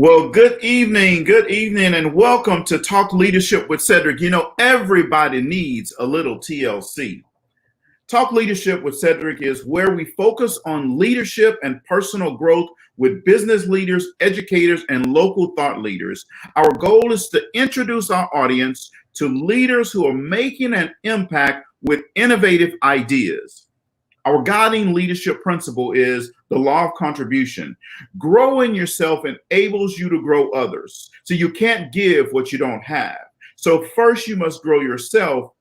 Well, good evening, and welcome to Talk Leadership with Cedrick. You know, everybody needs a little TLC. Talk Leadership with Cedrick is where we focus on leadership and personal growth with business leaders, educators, and local thought leaders. Our goal is to introduce our audience to leaders who are making an impact with innovative ideas. Our guiding leadership principle is the law of contribution. Growing yourself enables you to grow others. So you can't give what you don't have. So first you must grow yourself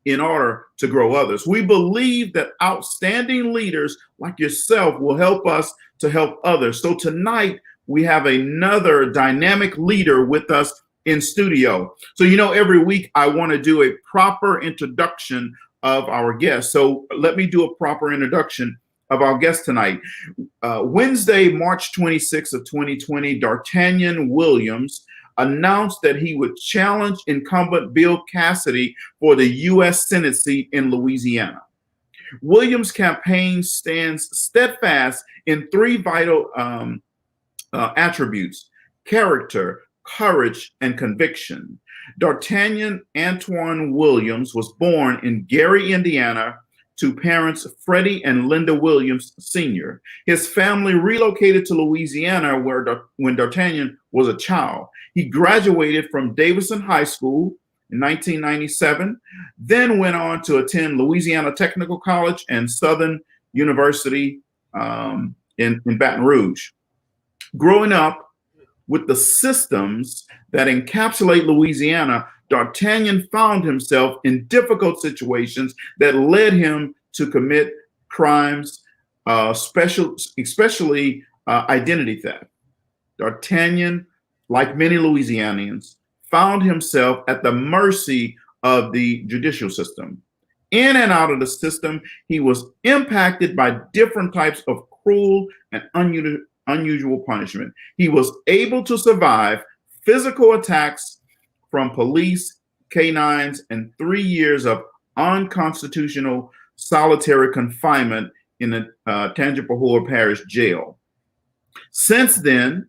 in order to grow others. We believe that outstanding leaders like yourself will help us to help others. So tonight we have another dynamic leader with us in studio. So, you know, every week I want to do a proper introduction of our guest. So let me do a proper introduction of our guest tonight. Wednesday, March 26th of 2020, Dartanyon Williams announced that he would challenge incumbent Bill Cassidy for the U.S. Senate seat in Louisiana. Williams' campaign stands steadfast in three vital attributes: character, courage, and conviction. Dartanyon Antoine Williams was born in Gary, Indiana, to parents Freddie and Linda Williams Sr. His family relocated to Louisiana when Dartanyon was a child. He graduated from Davidson High School in 1997, then went on to attend Louisiana Technical College and Southern University in Baton Rouge. Growing up with the systems that encapsulate Louisiana, Dartanyon found himself in difficult situations that led him to commit crimes, especially identity theft. Dartanyon, like many Louisianians, found himself at the mercy of the judicial system. In and out of the system, he was impacted by different types of cruel and unusual punishment. He was able to survive physical attacks from police, canines, and 3 years of unconstitutional solitary confinement in the Tangipahoa Parish Jail. Since then,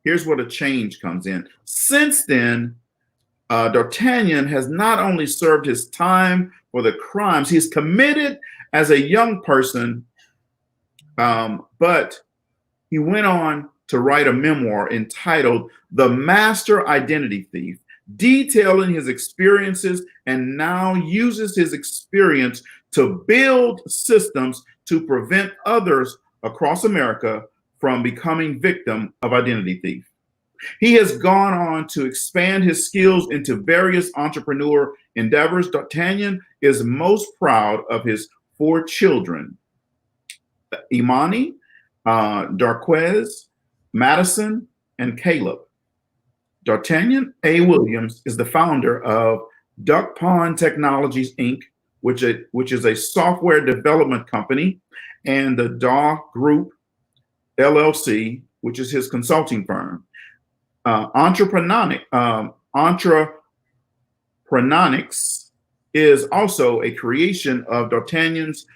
here's where the change comes in. Since then, Dartanyon has not only served his time for the crimes he's committed as a young person, but he went on to write a memoir entitled The Master Identity Thief, detailing his experiences, and now uses his experience to build systems to prevent others across America from becoming victim of identity thief. He has gone on to expand his skills into various entrepreneur endeavors. Dartanyon is most proud of his 4 children: Imani, Darquez, Madison, and Caleb. Dartanyon A. Williams is the founder of Duck Pond Technologies, Inc., which is a software development company, and the DAW Group, LLC, which is his consulting firm. Entreprenonics is also a creation of Dartanyon's,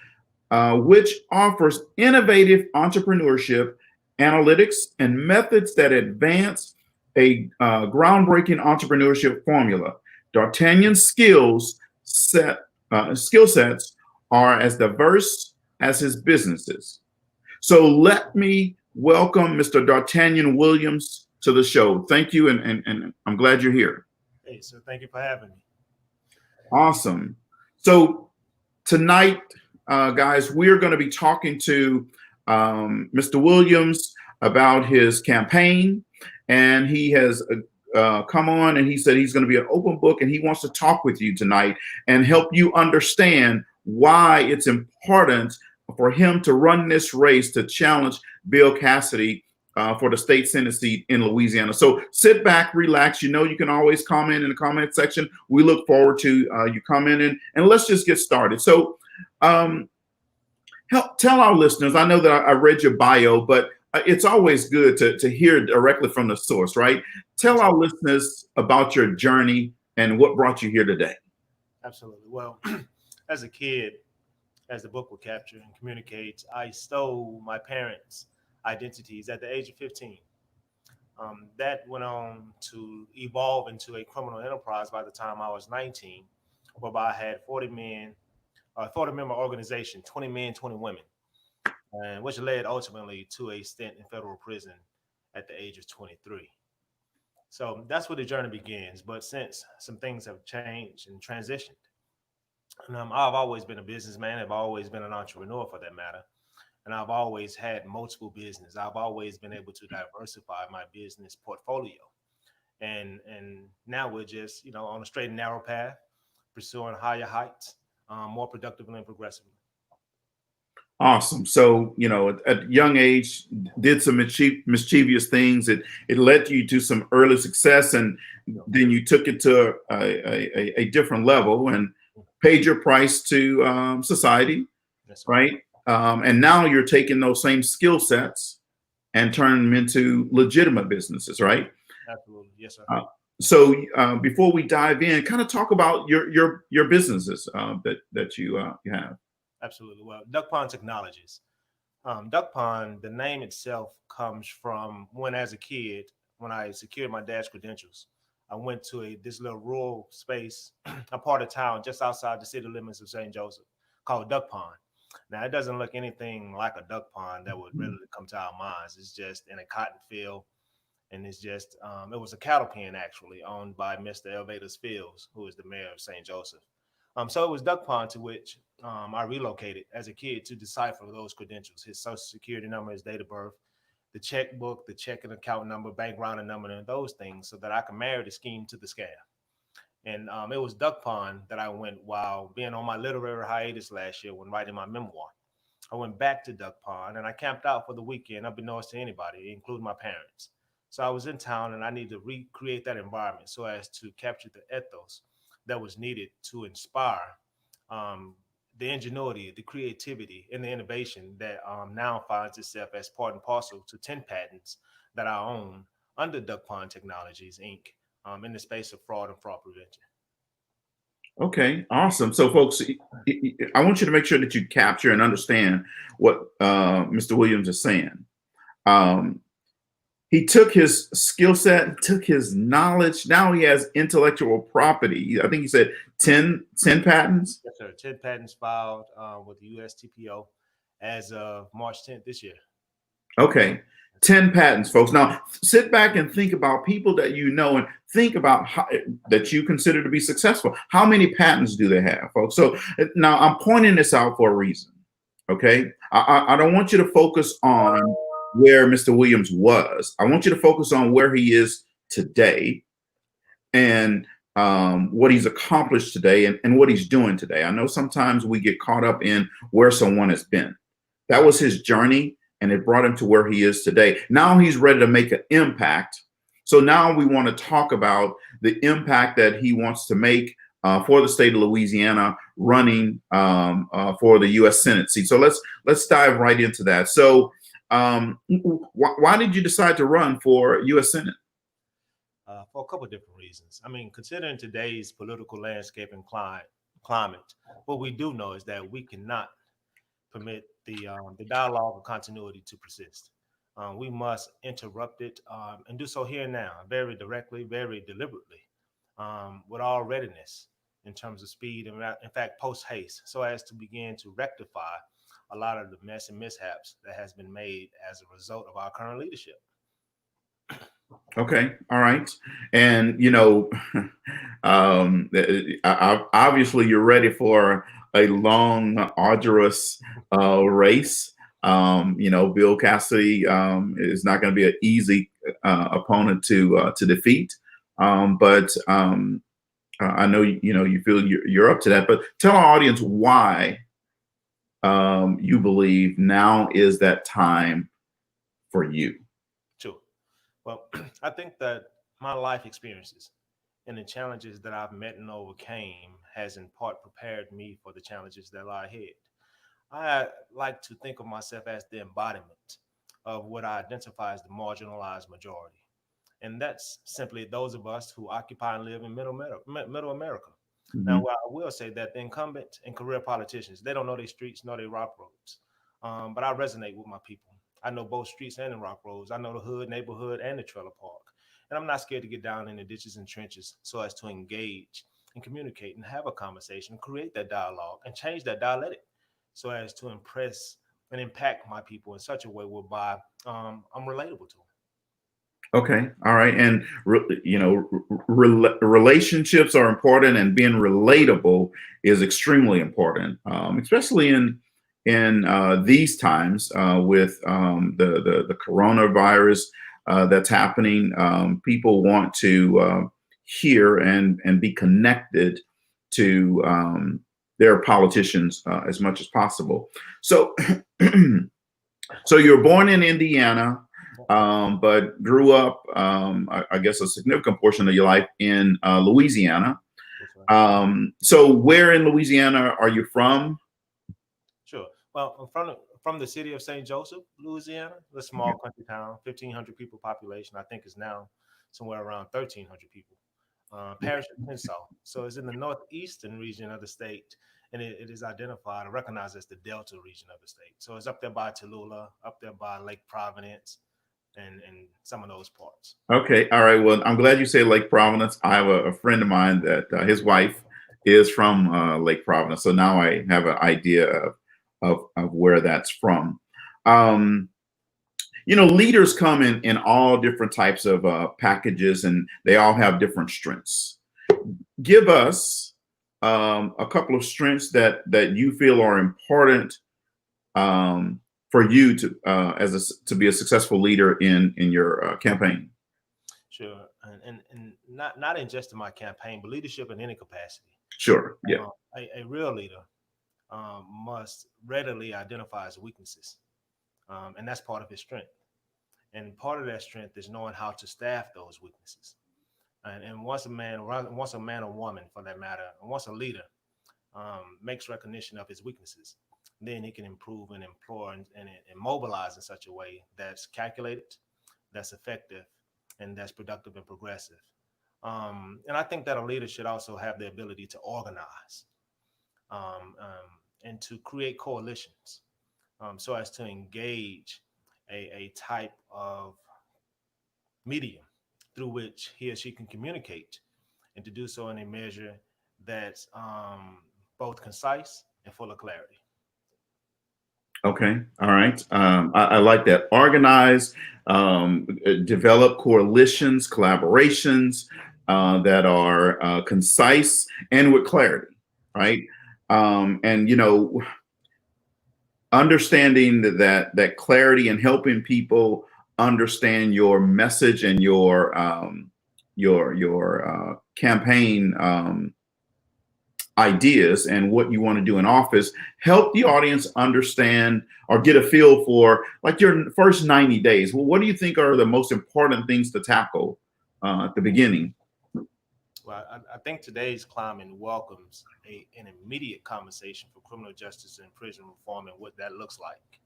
which offers innovative entrepreneurship, analytics, and methods that advance a groundbreaking entrepreneurship formula. Dartanyon's skill sets are as diverse as his businesses. So let me welcome Mr. Dartanyon Williams to the show. Thank you, and I'm glad you're here. Hey, so thank you for having me. Awesome. So tonight, guys, we're going to be talking to Mr. Williams about his campaign, and he has come on and he said he's going to be an open book, and he wants to talk with you tonight and help you understand why it's important for him to run this race to challenge Bill Cassidy for the state Senate seat in Louisiana. So sit back, relax. You know, you can always comment in the comment section. We look forward to you commenting, and let's just get started. So tell our listeners, I know that I read your bio, but it's always good to hear directly from the source, right? Tell our listeners about your journey and what brought you here today. Absolutely. Well, as a kid, as the book will capture and communicate, I stole my parents' identities at the age of 15. That went on to evolve into a criminal enterprise by the time I was 19, whereby I had 40 men, 40 member organization, 20 men, 20 women, and which led ultimately to a stint in federal prison at the age of 23. So that's where the journey begins. But since some things have changed and transitioned, and I've always been a businessman, I've always been an entrepreneur for that matter, and I've always had multiple business. I've always been able to diversify my business portfolio, and now we're just on a straight and narrow path, pursuing higher heights, more productively and progressively. Awesome. So, at a young age, did some mischievous things. It led you to some early success, and then you took it to a different level and paid your price to society, Yes, sir. right? And now you're taking those same skill sets and turning them into legitimate businesses, right? Absolutely. Yes, sir. Uh, so, before we dive in, kind of talk about your businesses that you have. Absolutely. Well, Duck Pond Technologies. Duck Pond, the name itself comes from when, as a kid, when I secured my dad's credentials, I went to this little rural space, a part of town just outside the city limits of St. Joseph, called Duck Pond. Now, it doesn't look anything like a duck pond that would readily come to our minds. It's just in a cotton field, and it's just it was a cattle pen actually owned by Mr. Elvatus Fields, who is the mayor of St. Joseph. So it was Duck Pond to which I relocated as a kid to decipher those credentials: his social security number, his date of birth, the checkbook, the checking account number, bank routing number, and those things, so that I could marry the scheme to the scam. And it was Duck Pond that I went while being on my literary hiatus last year when writing my memoir. I went back to Duck Pond and I camped out for the weekend, unbeknownst to anybody, including my parents. So I was in town and I needed to recreate that environment so as to capture the ethos that was needed to inspire um, the ingenuity, the creativity, and the innovation that now finds itself as part and parcel to 10 patents that I own under Duck Pond Technologies, Inc., in the space of fraud and fraud prevention. Okay, awesome. So, folks, I want you to make sure that you capture and understand what Mr. Williams is saying. Um, he took his skill set, took his knowledge. Now he has intellectual property. I think he said 10 patents. Yes, sir. 10 patents filed with the USTPO as of March 10th this year. Okay, 10 patents, folks. Now, sit back and think about people that you know and think about that you consider to be successful. How many patents do they have, folks? So now I'm pointing this out for a reason. Okay, I don't want you to focus on where Mr. Williams was. I want you to focus on where he is today and what he's accomplished today and what he's doing today. I know sometimes we get caught up in where someone has been. That was his journey, and it brought him to where he is today. Now he's ready to make an impact. So now we want to talk about the impact that he wants to make for the state of Louisiana, running for the U.S. Senate seat. So let's dive right into that. So why did you decide to run for U.S. Senate? For a couple of different reasons. I mean, considering today's political landscape and climate, what we do know is that we cannot permit the dialogue of continuity to persist. We must interrupt it and do so here and now, very directly, very deliberately, with all readiness in terms of speed and, in fact, post haste, so as to begin to rectify a lot of the mess and mishaps that has been made as a result of our current leadership. Okay, all right, and obviously you're ready for a long, arduous race. Bill Cassidy is not going to be an easy opponent to defeat, but I know you feel you're up to that. But tell our audience why you believe now is that time for you. Sure. Well, I think that my life experiences and the challenges that I've met and overcame has in part prepared me for the challenges that lie ahead. I like to think of myself as the embodiment of what I identify as the marginalized majority. And that's simply those of us who occupy and live in middle America. Now, Mhm. I will say that the incumbent and career politicians, they don't know their streets, nor their rock roads. But I resonate with my people. I know both streets and the rock roads. I know the hood, neighborhood, and the trailer park. And I'm not scared to get down in the ditches and trenches so as to engage and communicate and have a conversation, create that dialogue and change that dialectic so as to impress and impact my people in such a way whereby I'm relatable to them. Okay. All right. And relationships are important, and being relatable is extremely important, especially in these times with the coronavirus that's happening. People want to hear and be connected to their politicians as much as possible. So, so you're born in Indiana, but grew up, I guess, a significant portion of your life in Louisiana. That's right. So where in Louisiana are you from? Sure. Well, I'm from the city of St. Joseph, Louisiana, a small country town, 1,500 people population. I think is now somewhere around 1,300 people. Parish of Kensaw. So it's in the northeastern region of the state, and it is identified and recognized as the Delta region of the state. So it's up there by Tallulah, up there by Lake Providence, and some of those parts. Okay, all right. Well, I'm glad you say Lake Providence. I have a friend of mine that his wife is from Lake Providence, so now I have an idea of where that's from. Um, Leaders come in all different types of packages, and they all have different strengths. Give us a couple of strengths that you feel are important for you to to be a successful leader in your campaign. Sure, and not in just in my campaign, but leadership in any capacity. Sure. Yeah. A real leader must readily identify his weaknesses, and that's part of his strength. And part of that strength is knowing how to staff those weaknesses. And once a man or woman, for that matter, and once a leader makes recognition of his weaknesses, then he can improve and employ and mobilize in such a way that's calculated, that's effective, and that's productive and progressive. And I think that a leader should also have the ability to organize and to create coalitions so as to engage a type of medium through which he or she can communicate and to do so in a measure that's both concise and full of clarity. Okay. All right. I like that. Organize, develop coalitions, collaborations that are concise and with clarity, right? And understanding that clarity and helping people understand your message and your campaign ideas and what you want to do in office, help the audience understand or get a feel for like your first 90 days. Well, what do you think are the most important things to tackle at the beginning? Well, I think today's climate welcomes an immediate conversation for criminal justice and prison reform and what that looks like.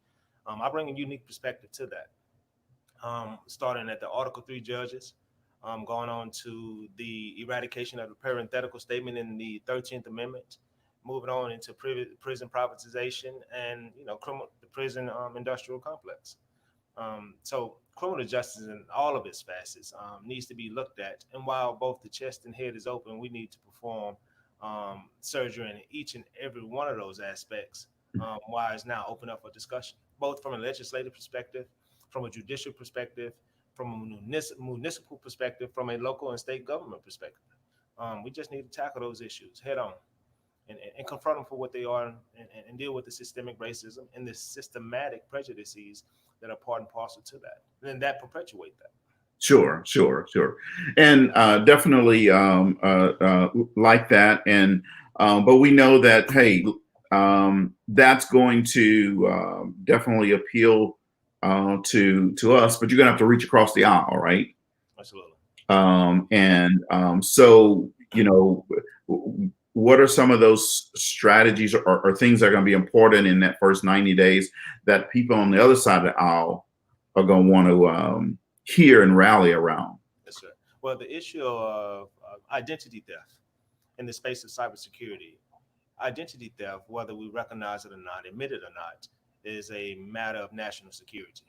I bring a unique perspective to that, starting at the Article 3 judges, going on to the eradication of the parenthetical statement in the 13th Amendment, moving on into prison privatization and the prison industrial complex. So criminal justice in all of its facets needs to be looked at. And while both the chest and head is open, we need to perform surgery in each and every one of those aspects. Why is now open up for discussion, both from a legislative perspective, from a judicial perspective, from a municipal perspective, from a local and state government perspective. We just need to tackle those issues head on and confront them for what they are and deal with the systemic racism and the systematic prejudices that are part and parcel to that. And then that perpetuate that. Sure, sure, sure, and definitely like that. And but we know that hey, that's going to definitely appeal to us. But you're gonna have to reach across the aisle, right? Absolutely. And so what are some of those strategies or things that are going to be important in that first 90 days that people on the other side of the aisle are going to want to hear and rally around? Yes, sir. Well, the issue of identity theft in the space of cybersecurity, identity theft, whether we recognize it or not, admit it or not, is a matter of national security.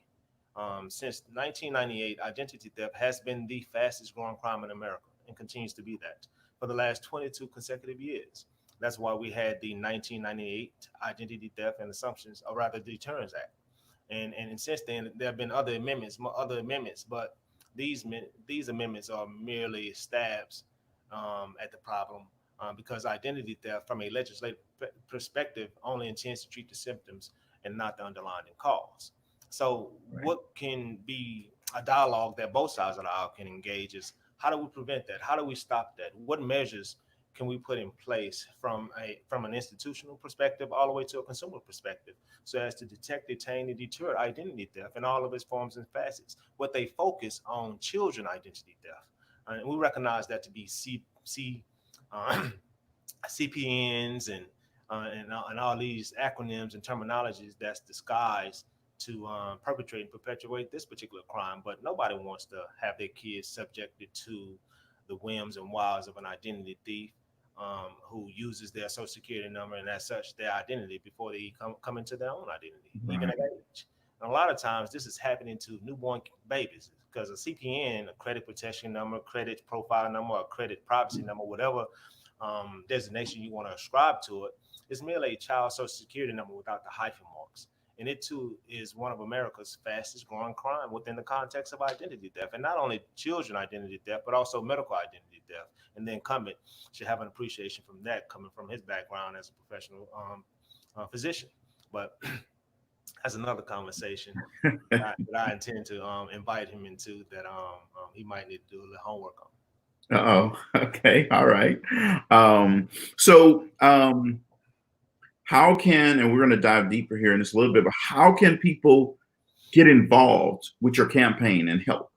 Since 1998, identity theft has been the fastest growing crime in America and continues to be that for the last 22 consecutive years. That's why we had the 1998 Identity Theft and Assumptions, or rather Deterrence Act. And since then, there have been other amendments, but these amendments are merely stabs at the problem because identity theft, from a legislative perspective, only intends to treat the symptoms and not the underlying cause. So, Right. what can be a dialogue that both sides of the aisle can engage is how do we prevent that? How do we stop that? What measures can we put in place from an institutional perspective all the way to a consumer perspective, so as to detect, detain, and deter identity theft in all of its forms and facets? What they focus on children identity theft, and we recognize that to be CPNs and all these acronyms and terminologies that's disguised to perpetrate and perpetuate this particular crime. But nobody wants to have their kids subjected to the whims and wiles of an identity thief who uses their social security number and as such their identity before they come into their own identity, even at age. And a lot of times this is happening to newborn babies because a CPN, a credit protection number, credit profile number, or credit privacy number, whatever designation you want to ascribe to it, is merely a child social security number without the hyphen marks. And it too is one of America's fastest growing crime within the context of identity theft. And not only children identity theft, but also medical identity theft. And the incumbent should have an appreciation from that, coming from his background as a professional physician. But that's another conversation that I intend to invite him into that he might need to do a little homework on. Oh, okay. All right. So how can, and we're going to dive deeper here in this a little bit, but how can people get involved with your campaign and help?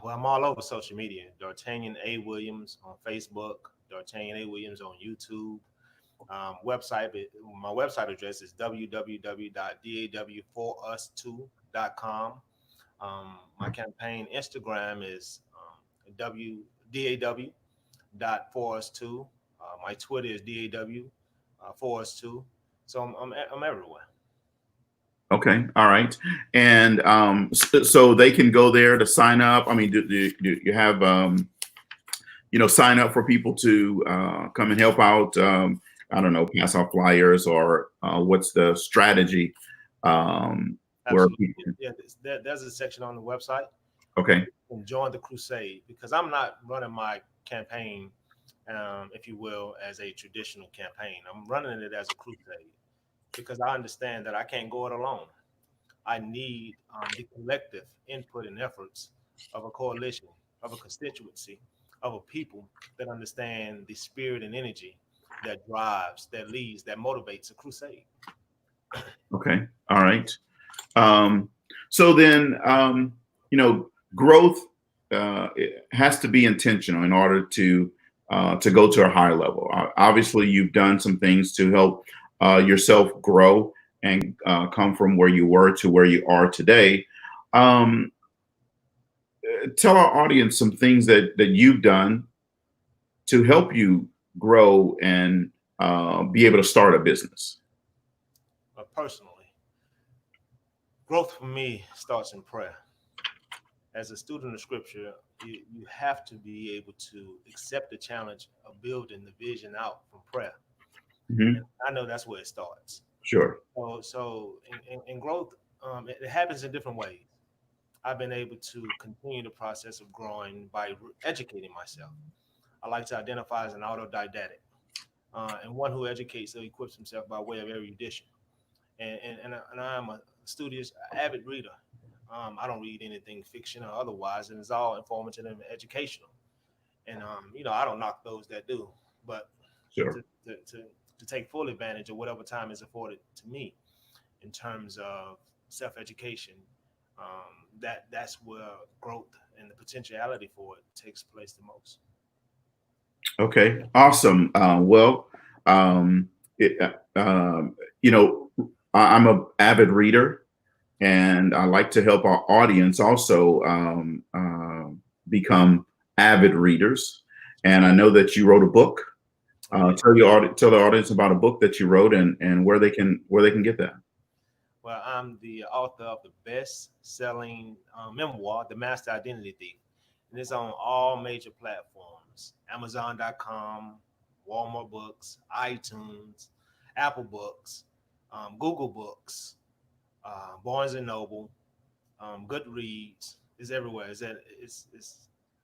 Well, I'm all over social media. Dartanyon A. Williams on Facebook, Dartanyon A. Williams on YouTube. My website address is www.daw4us2.com. My campaign Instagram is daw.4us2. My Twitter is daw4us2. So I'm everywhere. Okay. All right. And so they can go there to sign up. I mean, do you have, sign up for people to come and help out? I don't know, pass out flyers, or what's the strategy? Where people... Yeah, there's a section on the website. Okay. And join the crusade, because I'm not running my campaign, if you will, as a traditional campaign. I'm running it as a crusade because I understand that I can't go it alone. I need the collective input and efforts of a coalition, of a constituency, of a people that understand the spirit and energy that drives, that leads, that motivates a crusade. Okay. All right. So then, growth it has to be intentional in order to go to a higher level. Obviously, you've done some things to help yourself grow and come from where you were to where you are today. Tell our audience some things that you've done to help you grow and be able to start a business. Personally, growth for me starts in prayer. As a student of scripture, you have to be able to accept the challenge of building the vision out from prayer. Mm-hmm. I know that's where it starts. Sure. So in growth, it happens in different ways. I've been able to continue the process of growing by educating myself. I like to identify as an autodidact, and one who educates or equips himself by way of erudition. And I am a studious, avid reader. I don't read anything fiction or otherwise, and it's all informative and educational. And I don't knock those that do, but sure. to take full advantage of whatever time is afforded to me in terms of self-education, that's where growth and the potentiality for it takes place the most. Okay, awesome. I'm an avid reader, and I like to help our audience also become avid readers. And I know that you wrote a book. Tell the audience about a book that you wrote and where they can get that. Well, I'm the author of the best-selling memoir, The Master Identity Thief, and it's on all major platforms: Amazon.com, Walmart Books, iTunes, Apple Books, Google Books, Barnes and Noble, Goodreads. Is everywhere. It's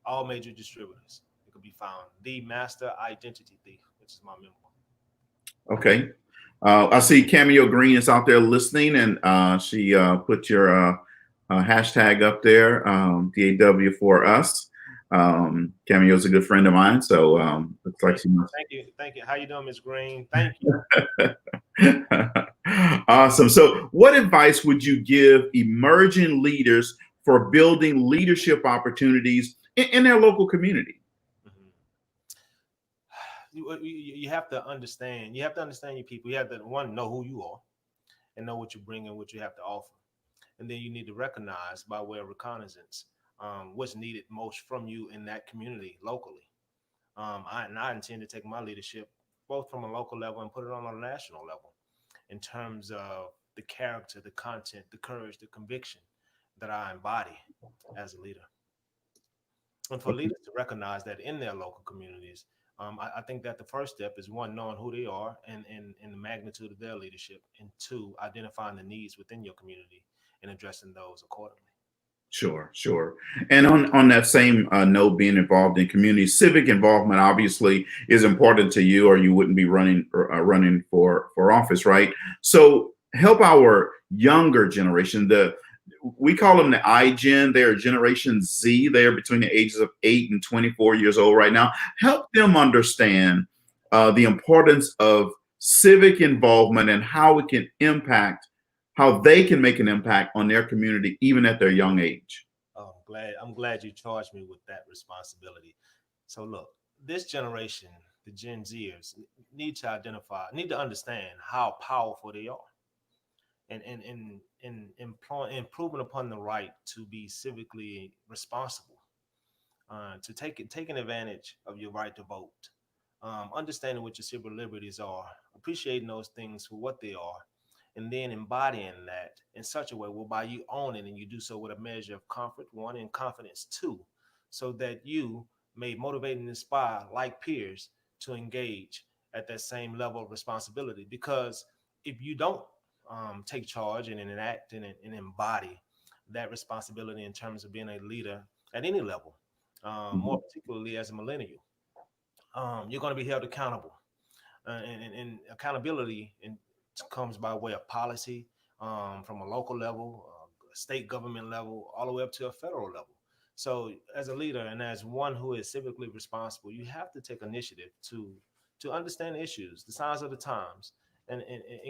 all major distributors. It could be found. The Master Identity Thief, which is my memoir. Okay. I see Cameo Green is out there listening, and she put your hashtag up there, DAW for us. Cameo is a good friend of mine, so looks like she must. Thank you, thank you. How you doing, Miss Green? Thank you. Awesome. So, what advice would you give emerging leaders for building leadership opportunities in their local community? Mhm. You have to understand. You have to understand your people. You have to one know who you are and know what you bring and what you have to offer, and then you need to recognize by way of reconnaissance what's needed most from you in that community locally. I intend to take my leadership both from a local level and put it on a national level in terms of the character, the content, the courage, the conviction that I embody as a leader. And for leaders to recognize that in their local communities, I think that the first step is one, knowing who they are and the magnitude of their leadership, and two, identifying the needs within your community and addressing those accordingly. Sure, sure. And on that same note, being involved in community civic involvement obviously is important to you, or you wouldn't be running for office, right? So help our younger generation. We call them the iGen. They're Generation Z. They're between the ages of 8 and 24 years old right now. Help them understand the importance of civic involvement and how it can impact, how they can make an impact on their community, even at their young age. Oh, I'm glad you charged me with that responsibility. So look, this generation, the Gen Zers, need to identify, need to understand how powerful they are, and improving upon the right to be civically responsible, to taking advantage of your right to vote, understanding what your civil liberties are, appreciating those things for what they are, and then embodying that in such a way whereby you own it and you do so with a measure of comfort, one, and confidence, two, so that you may motivate and inspire like peers to engage at that same level of responsibility. Because if you don't take charge and enact and embody that responsibility in terms of being a leader at any level, more Mhm. particularly as a millennial, you're going to be held accountable. And accountability comes by way of policy, from a local level, state government level, all the way up to a federal level. So, as a leader and as one who is civically responsible, you have to take initiative to understand issues, the signs of the times, and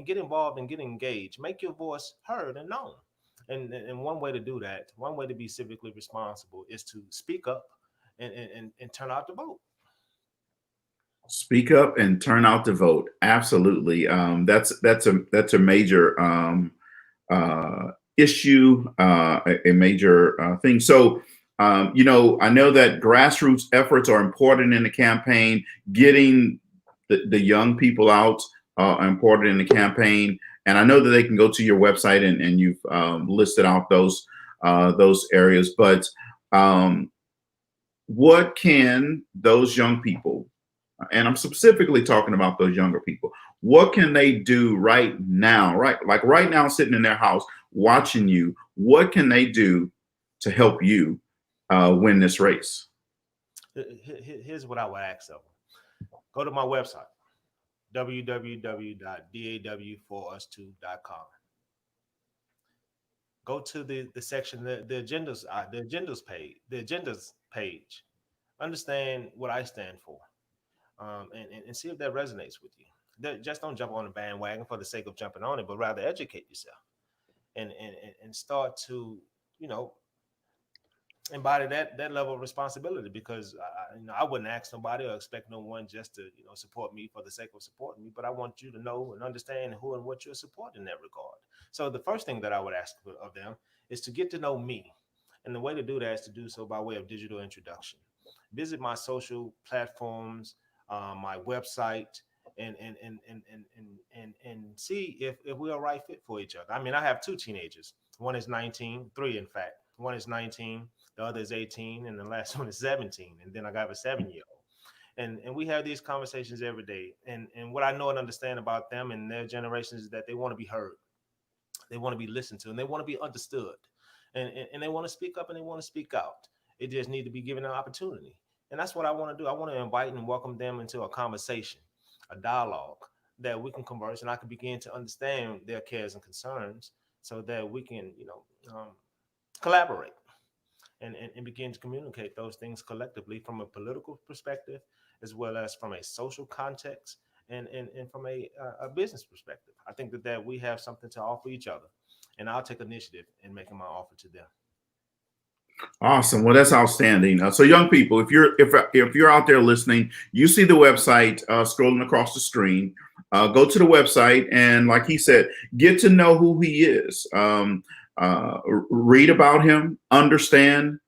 get involved and get engaged. Make your voice heard and known. And one way to do that, one way to be civically responsible, is to speak up and turn out the vote. Speak up and turn out to vote. Absolutely. That's a major issue, a major thing. So, I know that grassroots efforts are important in the campaign. Getting the young people out are important in the campaign. And I know that they can go to your website, and you've listed out those areas. But um, what can those young people, and I'm specifically talking about those younger people, what can they do right now, right? Like right now, sitting in their house watching you, what can they do to help you win this race? Here's what I would ask of them: go to my website, www.daw4us2.com. Go to the section, the agendas page. Understand what I stand for, and see if that resonates with you. Just don't jump on the bandwagon for the sake of jumping on it, but rather educate yourself and start to, you know, embody that level of responsibility. Because I wouldn't ask nobody or expect no one just to, support me for the sake of supporting me, but I want you to know and understand who and what you're supporting in that regard. So the first thing that I would ask of them is to get to know me, and the way to do that is to do so by way of digital introduction. Visit my social platforms, my website, and see if we're a right fit for each other. I mean, I have two teenagers. One is 19, three in fact. One is 19, the other is 18, and the last one is 17. And then I got a 7-year-old. And we have these conversations every day. And what I know and understand about them and their generations is that they want to be heard. They want to be listened to, and they want to be understood. And they want to speak up and they want to speak out. It just need to be given an opportunity. And that's what I want to do. I want to invite and welcome them into a conversation, a dialogue that we can converse and I can begin to understand their cares and concerns so that we can, collaborate and begin to communicate those things collectively from a political perspective, as well as from a social context and from a business perspective. I think that we have something to offer each other, and I'll take initiative in making my offer to them. Awesome. Well, that's outstanding. So, young people, if you're out there listening, you see the website scrolling across the screen. Go to the website and, like he said, get to know who he is. Read about him, understand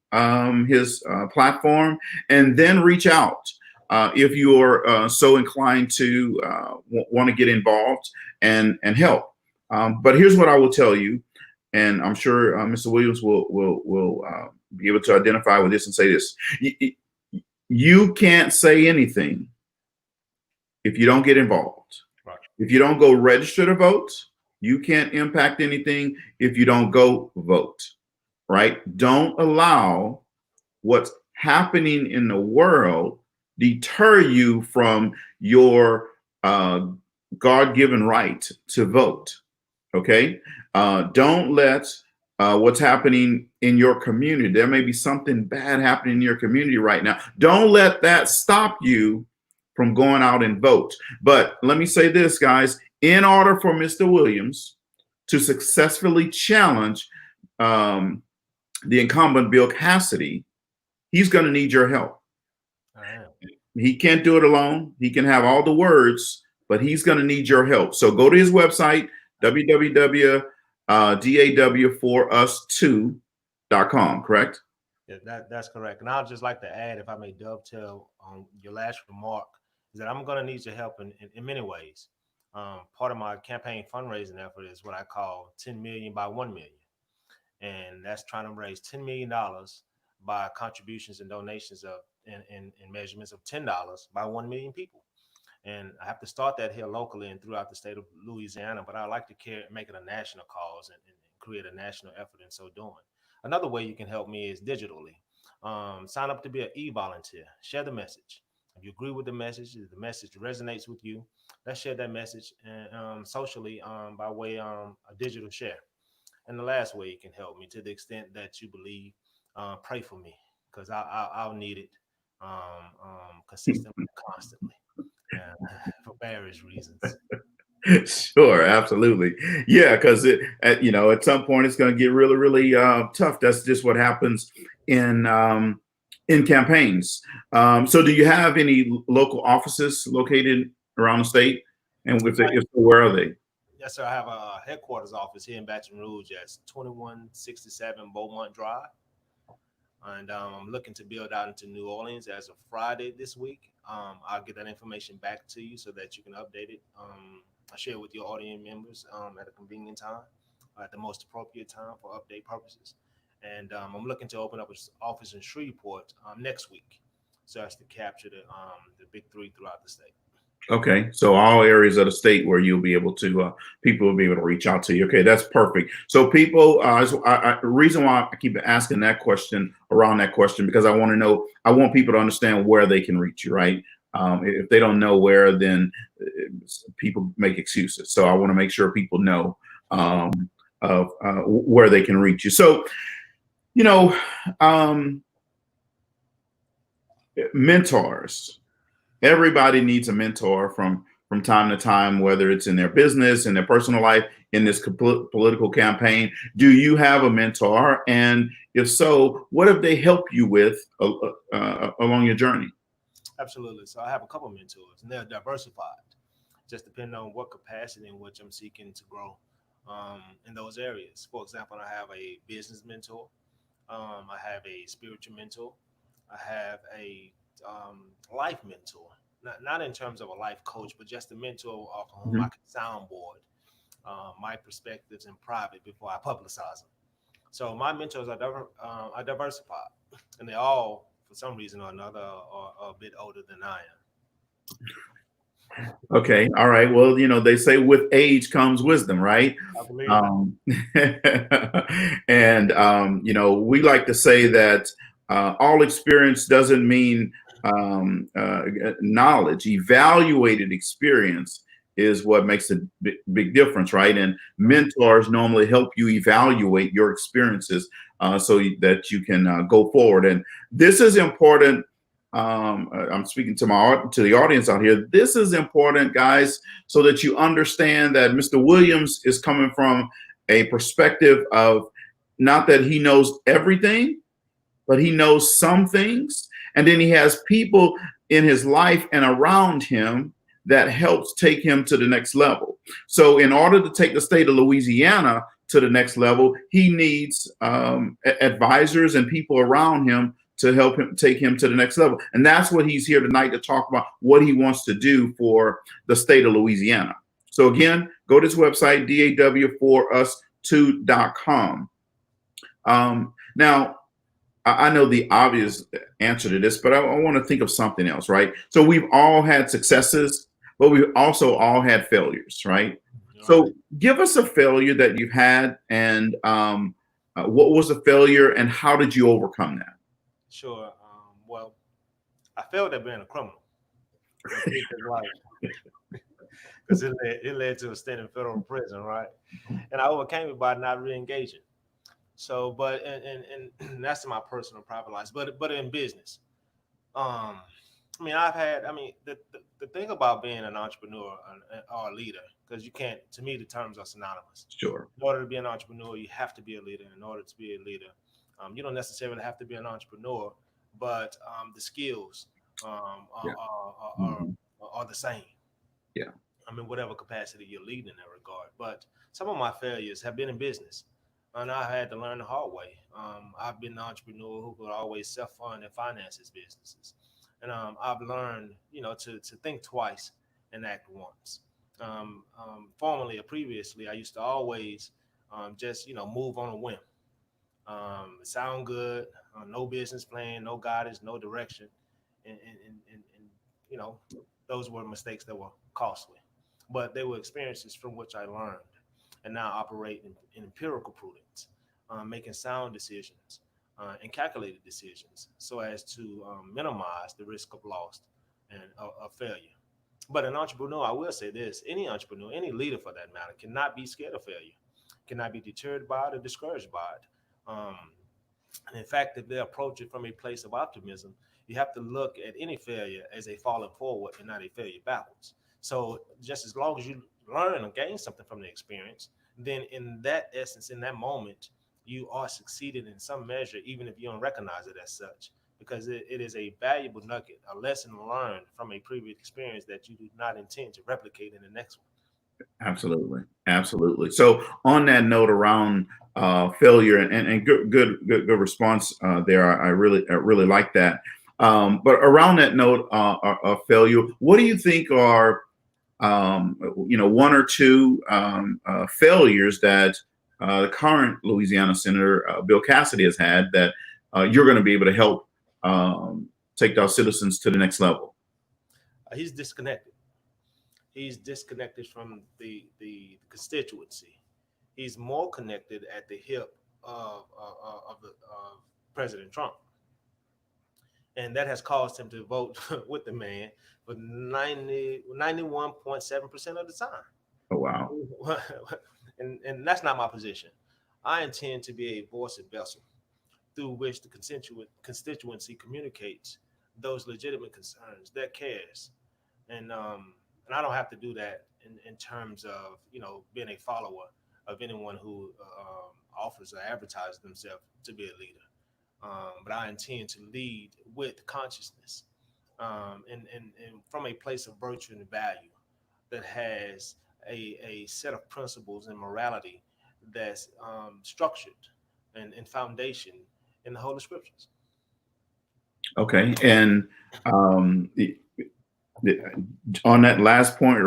his platform, and then reach out if you're so inclined to want to get involved and help. But here's what I will tell you, and I'm sure Mr. Williams will be able to identify with this and say this. You can't say anything if you don't get involved. Right. If you don't go register to vote, you can't impact anything if you don't go vote, right? Don't allow what's happening in the world deter you from your God-given right to vote, okay? Don't let what's happening in your community. There may be something bad happening in your community right now. Don't let that stop you from going out and vote. But let me say this, guys. In order for Mr. Williams to successfully challenge the incumbent Bill Cassidy, he's going to need your help. He can't do it alone. He can have all the words, but he's going to need your help. So go to his website, www.dawforus2.com, correct? Yeah, that's correct. And I'd just like to add, if I may dovetail on your last remark, is that I'm going to need your help in many ways. Part of my campaign fundraising effort is what I call 10 million by 1 million. And that's trying to raise $10 million by contributions and donations of in measurements of $10 by 1 million people. And I have to start that here locally and throughout the state of Louisiana, but I like to make it a national cause and create a national effort in so doing. Another way you can help me is digitally. Sign up to be an e-volunteer. Share the message. If you agree with the message, if the message resonates with you, let's share that message socially by way of a digital share. And the last way you can help me, to the extent that you believe, pray for me, because I'll need it consistently, constantly, for various reasons. Sure, absolutely. Yeah, because at some point it's going to get really, really tough. That's just what happens in campaigns. So do you have any local offices located around the state? And if so, where are they? Yes, sir. I have a headquarters office here in Baton Rouge. That's 2167 Beaumont Drive. And I'm looking to build out into New Orleans as of Friday this week. I'll get that information back to you so that you can update it. I'll share it with your audience members at a convenient time, at the most appropriate time for update purposes. And I'm looking to open up an office in Shreveport next week, so as to capture the big three throughout the state. Okay, so all areas of the state where you'll be able to, people will be able to reach out to you. Okay, that's perfect. So people, the reason why I keep asking that question around that question, because I want to know, I want people to understand where they can reach you, right? If they don't know where, then people make excuses. So I want to make sure people know where they can reach you. So, mentors. Everybody needs a mentor from time to time, whether it's in their business, in their personal life, in this political campaign. Do you have a mentor? And if so, what have they helped you with along your journey? Absolutely. So I have a couple of mentors, and they're diversified, just depending on what capacity in which I'm seeking to grow in those areas. For example, I have a business mentor. I have a spiritual mentor. I have a life mentor. not in terms of a life coach, but just a mentor of whom I Mhm. can soundboard my perspectives in private before I publicize them. So my mentors are diversified, and they all, for some reason or another, are a bit older than I am. Okay. All right. Well, they say with age comes wisdom, right? I believe that. Um, and, we like to say that all experience doesn't mean knowledge. Evaluated experience is what makes a big difference, right? And mentors normally help you evaluate your experiences so that you can go forward. And this is important. I'm speaking to the audience out here. This is important, guys, so that you understand that Mr. Williams is coming from a perspective of not that he knows everything, but he knows some things, and then he has people in his life and around him that helps take him to the next level. So, in order to take the state of Louisiana to the next level, he needs advisors and people around him to help him take him to the next level. And that's what he's here tonight to talk about, what he wants to do for the state of Louisiana. So again, go to his website, daw4us2.com. Now, I know the obvious answer to this, but I want to think of something else, right? So we've all had successes, but we've also all had failures, right? All right. So give us a failure that you've had, and what was the failure, and how did you overcome that? Sure. Well, I failed at being a criminal. Because it led to a stint in federal prison, right? And I overcame it by not re-engaging. So, but and that's in my personal private life. But in business, um, the thing about being an entrepreneur or a leader, because you can't. To me, the terms are synonymous. Sure. In order to be an entrepreneur, you have to be a leader. In order to be a leader, you don't necessarily have to be an entrepreneur, but the skills Yeah. are the same. Yeah. I mean, whatever capacity you're leading in that regard. But some of my failures have been in business, and I had to learn the hard way. I've been an entrepreneur who could always self-fund and finance his businesses, and I've learned, to think twice and act once. Formerly or previously, I used to always just, move on a whim. Sound good, no business plan, no guidance, no direction, and you know, those were mistakes that were costly, but they were experiences from which I learned, and now operate in empirical prudence, making sound decisions and calculated decisions, so as to minimize the risk of loss and of failure. But an entrepreneur, I will say this: any entrepreneur, any leader for that matter, cannot be scared of failure, cannot be deterred by it or discouraged by it. Um, and in fact, if they approach it from a place of optimism, you have to look at any failure as a falling forward and not a failure backwards. So just as long as you learn or gain something from the experience, then in that essence, in that moment, you are succeeding in some measure, even if you don't recognize it as such, because it is a valuable nugget, a lesson learned from a previous experience that you do not intend to replicate in the next one. Absolutely, absolutely. So on that note around failure, and good response there. I really like that. But around that note of failure, what do you think are one or two failures that the current Louisiana Senator Bill Cassidy has had that you're going to be able to help take our citizens to the next level? He's disconnected. He's disconnected from the constituency. He's more connected at the hip of President Trump, and that has caused him to vote with the man for 91.7% of the time. Oh, wow. And that's not my position. I intend to be a voice and vessel through which the constituency communicates those legitimate concerns, their cares, and I don't have to do that in terms of being a follower of anyone who offers or advertises themselves to be a leader. But I intend to lead with consciousness, and from a place of virtue and value that has a set of principles and morality that's structured and foundation in the Holy Scriptures. Okay, and On that last point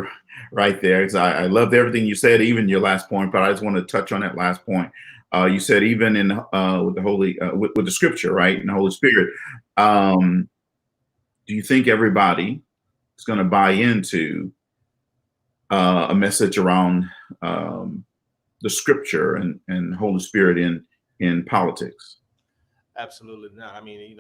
right there, 'cause I loved everything you said, even your last point, but I just want to touch on that last point. You said even in with the Holy with the Scripture, right, and the Holy Spirit. Um, do you think everybody is going to buy into a message around um, the Scripture and Holy Spirit in politics? Absolutely not. I mean,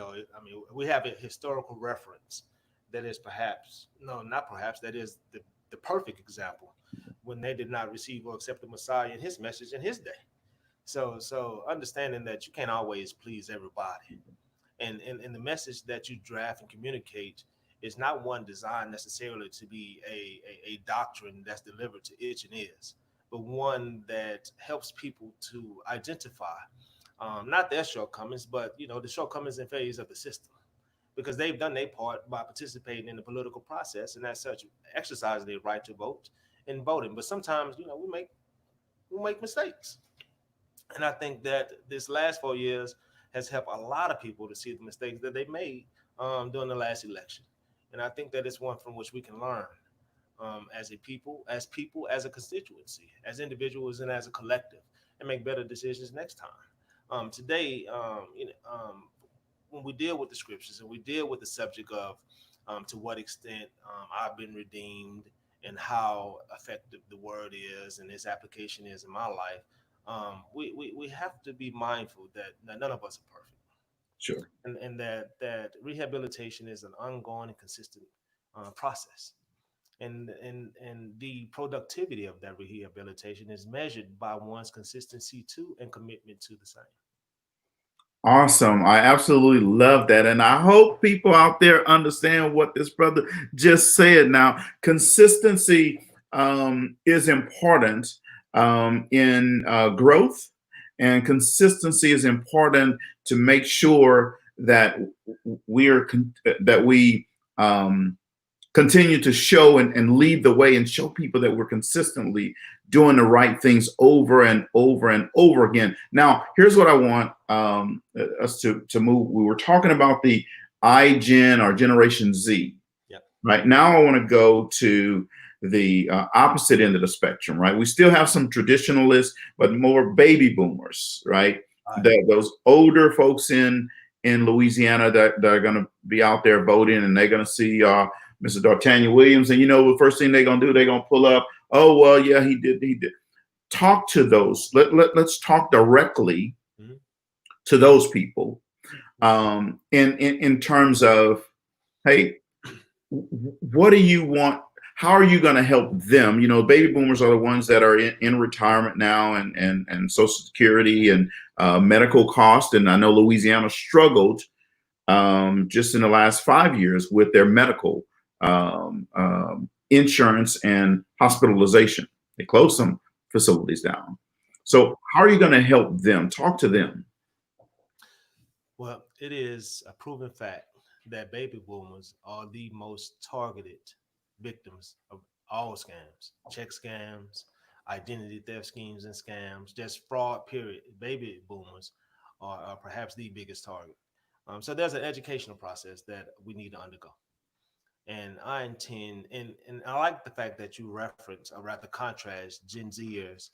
we have a historical reference that is perhaps, no, not perhaps, that is the perfect example when they did not receive or accept the Messiah and his message in his day. So understanding that you can't always please everybody. And the message that you draft and communicate is not one designed necessarily to be a doctrine that's delivered to itch and ears, but one that helps people to identify not their shortcomings, but the shortcomings and failures of the system, because they've done their part by participating in the political process and as such exercising their right to vote and voting. But sometimes we make mistakes, and I think that this last 4 years has helped a lot of people to see the mistakes that they made during the last election. And I think that it's one from which we can learn as a people, as a constituency, as individuals, and as a collective, and make better decisions next time. Today, when we deal with the scriptures and we deal with the subject of to what extent I've been redeemed and how effective the word is and its application is in my life, we have to be mindful that none of us are perfect, Sure. and that rehabilitation is an ongoing and consistent process. And the productivity of that rehabilitation is measured by one's consistency to and commitment to the same. Awesome. I absolutely love that. And I hope people out there understand what this brother just said. Now, consistency is important in growth, and consistency is important to make sure that we continue to show and lead the way and show people that we're consistently doing the right things over and over and over again. Now, here's what I want us to move. We were talking about the iGen or Generation Z. Yep. Right now, I want to go to the opposite end of the spectrum. Right, we still have some traditionalists, but more baby boomers. Right, those older folks in Louisiana that are going to be out there voting, and they're going to see Mr. Dartanyon Williams, and the first thing they're gonna do, they're gonna pull up, oh well, yeah, he did. Talk to those. Let's talk directly to those people, in terms of, hey, what do you want? How are you going to help them? Baby boomers are the ones that are in retirement now, and Social Security and medical costs. And I know Louisiana struggled just in the last 5 years with their medical insurance and hospitalization. They closed some facilities down. So how are you going to help them? Talk to them. Well, it is a proven fact that baby boomers are the most targeted victims of all scams, check scams, identity theft schemes and scams, just fraud, period. Baby boomers are perhaps the biggest target. So there's an educational process that we need to undergo. And I intend, and I like the fact that you reference, or rather contrast, Gen Zers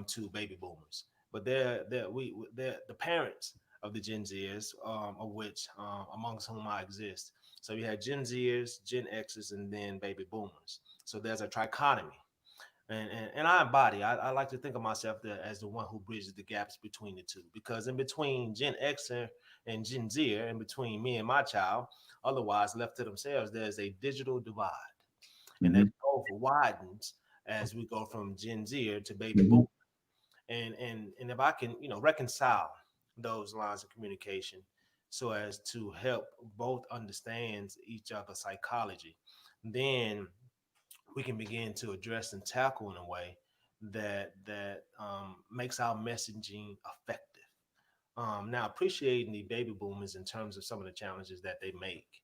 to baby boomers. But they're the parents of the Gen Zers, of which amongst whom I exist. So you had Gen Zers, Gen Xers, and then baby boomers. So there's a trichotomy. And I embody, I like to think of myself as the one who bridges the gaps between the two, because in between Gen Xer and Gen Z, in between me and my child, otherwise left to themselves, there's a digital divide. And that gulf widens as we go from Gen Z to baby boom. And if I can, reconcile those lines of communication so as to help both understand each other's psychology, then we can begin to address and tackle in a way that makes our messaging effective. Now, appreciating the baby boomers in terms of some of the challenges that they make,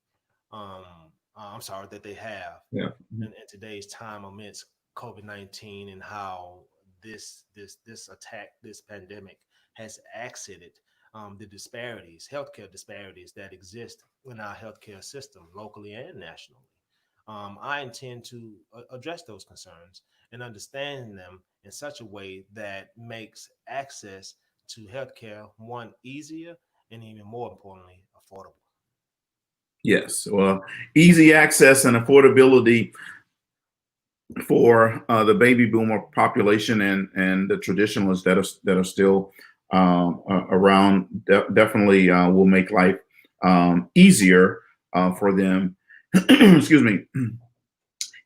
um, I'm sorry, that they have Yeah. in today's time amidst COVID-19, and how this attack, this pandemic, has accented the disparities, healthcare disparities that exist in our healthcare system, locally and nationally. I intend to address those concerns and understand them in such a way that makes access to healthcare one easier and even more importantly affordable. Yes. Well, easy access and affordability for the baby boomer population and the traditionalists that are still around definitely will make life easier for them. Excuse me.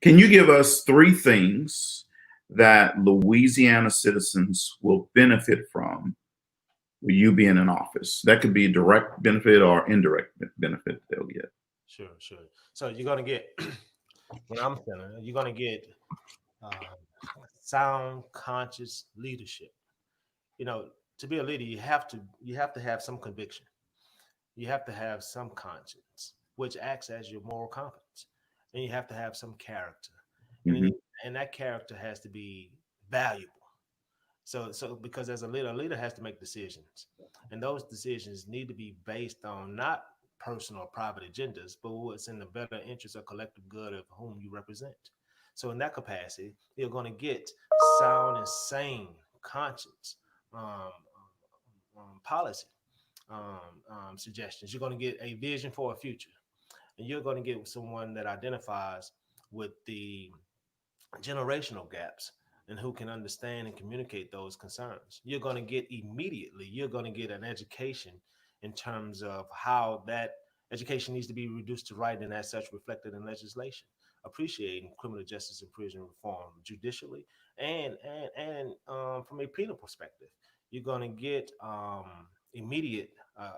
Can you give us three things that Louisiana citizens will benefit from with you being in office? That could be direct benefit or indirect benefit they'll get. Sure, sure. So you're gonna get when I'm feeling, you're gonna get um, sound, conscious leadership. You know, to be a leader, you have to have some conviction. You have to have some conscience, which acts as your moral compass, and you have to have some character, and Hmm. and that character has to be valuable. So because as a leader has to make decisions, and those decisions need to be based on not personal or private agendas, but what's in the better interest or collective good of whom you represent. So in that capacity, you're going to get sound and sane conscience um, policy suggestions. You're going to get a vision for a future, and you're going to get someone that identifies with the generational gaps and who can understand and communicate those concerns. You're going to get an education in terms of how that education needs to be reduced to right and as such reflected in legislation, appreciating criminal justice and prison reform judicially and from a penal perspective. You're going to get immediate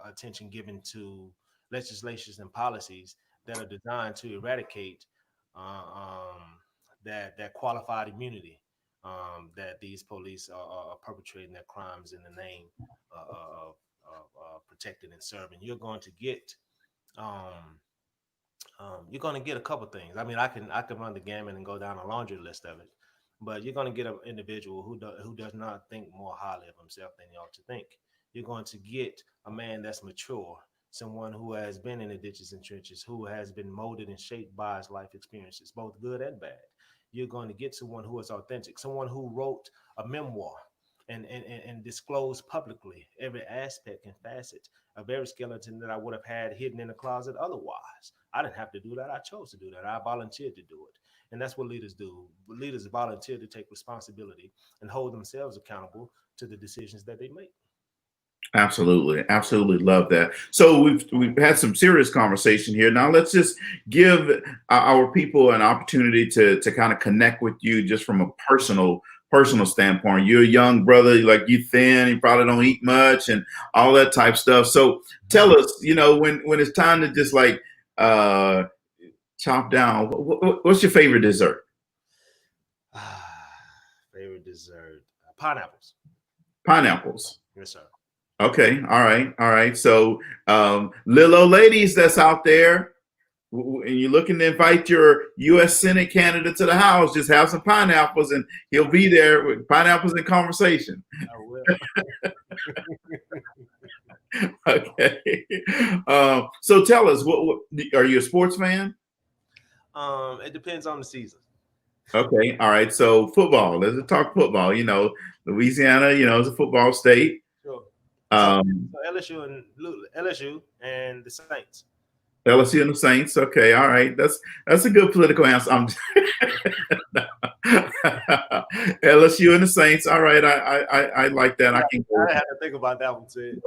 attention given to legislations and policies that are designed to eradicate that qualified immunity that these police are perpetrating their crimes in the name of protecting and serving. Um, you're going to get a couple things. I mean, I can run the gamut and go down a laundry list of it, but you're going to get an individual who does not think more highly of himself than he ought to think. You're going to get a man that's mature, someone who has been in the ditches and trenches, who has been molded and shaped by his life experiences, both good and bad. You're going to get someone who is authentic, someone who wrote a memoir and disclosed publicly every aspect and facet of every skeleton that I would have had hidden in the closet otherwise. I didn't have to do that. I chose to do that. I volunteered to do it. And that's what leaders do. Leaders volunteer to take responsibility and hold themselves accountable to the decisions that they make. Absolutely, absolutely love that. So we've had some serious conversation here. Now let's just give our people an opportunity to kind of connect with you just from a personal standpoint. You're a young brother, like you thin, you probably don't eat much, and all that type stuff. So tell us, when it's time to just like uh, chop down. What's your favorite dessert? Favorite dessert? Pineapples. Pineapples. Yes, sir. Okay. All right. All right. So, little old ladies that's out there, and you're looking to invite your U.S. Senate candidate to the House, just have some pineapples, and he'll be there with pineapples in conversation. I will. Okay. So tell us, what are you a sports fan? It depends on the season. Okay. All right. So football. Let's talk football. Louisiana, is a football state. Sure. So, Um, so LSU and the Saints. LSU and the Saints. Okay, all right. That's a good political answer. LSU and the Saints. All right, I like that. I can go. I had to think about that one too.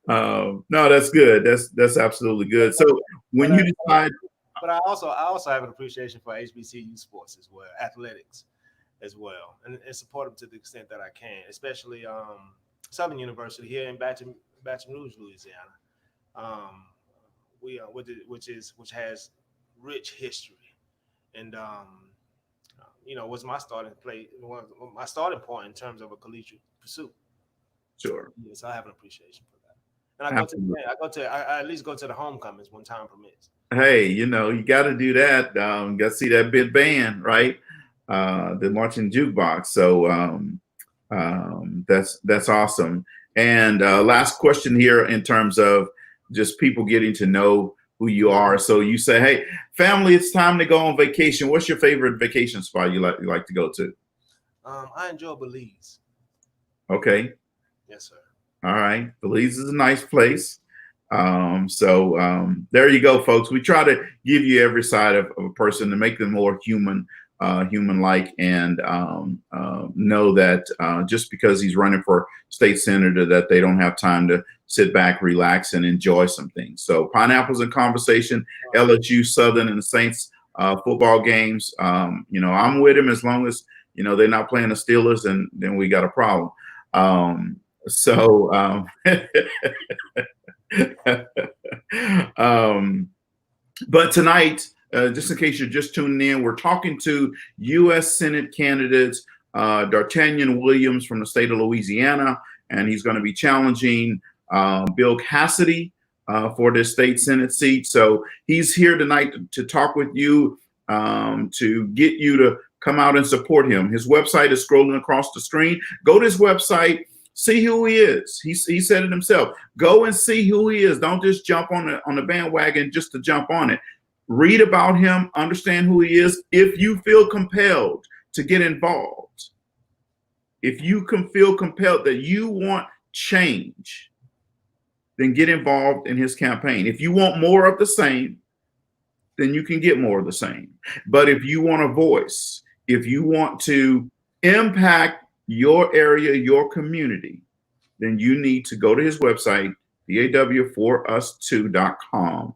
No, that's good. That's absolutely good. So when you decide, But I also have an appreciation for HBCU sports as well, athletics as well, and support them to the extent that I can, especially Southern University here in Baton Rouge, Louisiana. Um, which has rich history, and was my starting point in terms of a collegiate pursuit. sure. Yes, I have an appreciation for that, and Absolutely. I at least go to the homecomings when time permits. Hey, you got to do that. Got to see that big band, right? The marching jukebox. So that's awesome. And last question here in terms of just people getting to know who you are. So you say, hey, family, it's time to go on vacation. What's your favorite vacation spot you like to go to? I enjoy Belize. Okay. Yes, sir. All right. Belize is a nice place. There you go, folks. We try to give you every side of a person to make them more human-like, and know that just because he's running for state senator, that they don't have time to sit back, relax, and enjoy some things. So Pineapples in Conversation, LSU, Southern, and the Saints football games. I'm with him as long as they're not playing the Steelers, and then we got a problem. Um, so but tonight, just in case you're just tuning in, we're talking to U.S. Senate candidates Dartanyon Williams from the state of Louisiana, and he's going to be challenging Bill Cassidy for this state Senate seat. So he's here tonight to talk with you, to get you to come out and support him. His website is scrolling across the screen. Go to his website. See who he is. He said it himself. Go and see who he is. Don't just jump on the bandwagon just to jump on it. Read about him. Understand who he is. If you feel compelled to get involved, if you can feel compelled that you want change, then get involved in his campaign. If you want more of the same, then you can get more of the same. But if you want a voice, if you want to impact your area, your community, then you need to go to his website, paw4us2.com,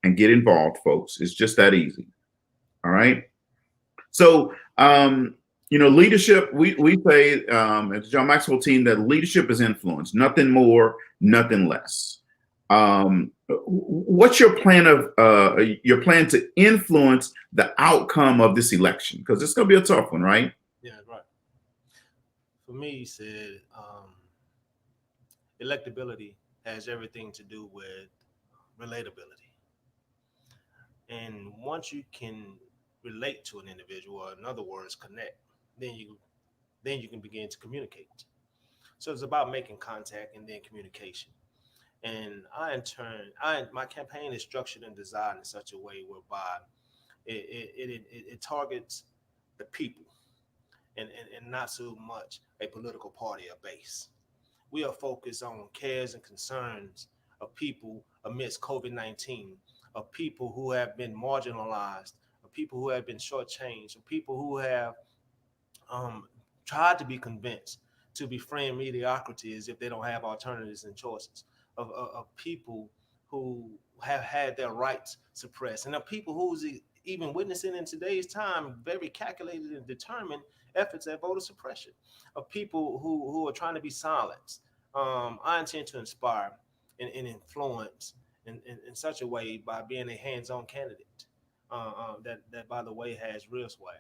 and get involved, folks. It's just that easy. All right. So, leadership, we say at the John Maxwell team that leadership is influence, nothing more, nothing less. What's your plan to influence the outcome of this election? Because it's going to be a tough one, right? Yeah, right. For me, he said, electability has everything to do with relatability. And once you can relate to an individual, or in other words, connect, then you can begin to communicate. So it's about making contact and then communication. And my campaign is structured and designed in such a way whereby it targets the people, and not so much a political party or base. We are focused on cares and concerns of people amidst COVID-19, of people who have been marginalized, of people who have been shortchanged, of people who have tried to be convinced to befriend mediocrity as if they don't have alternatives and choices, of people who have had their rights suppressed, and of people who's even witnessing in today's time very calculated and determined efforts at voter suppression, of people who are trying to be silenced. I intend to inspire and influence in such a way by being a hands-on candidate that, by the way, has real swag.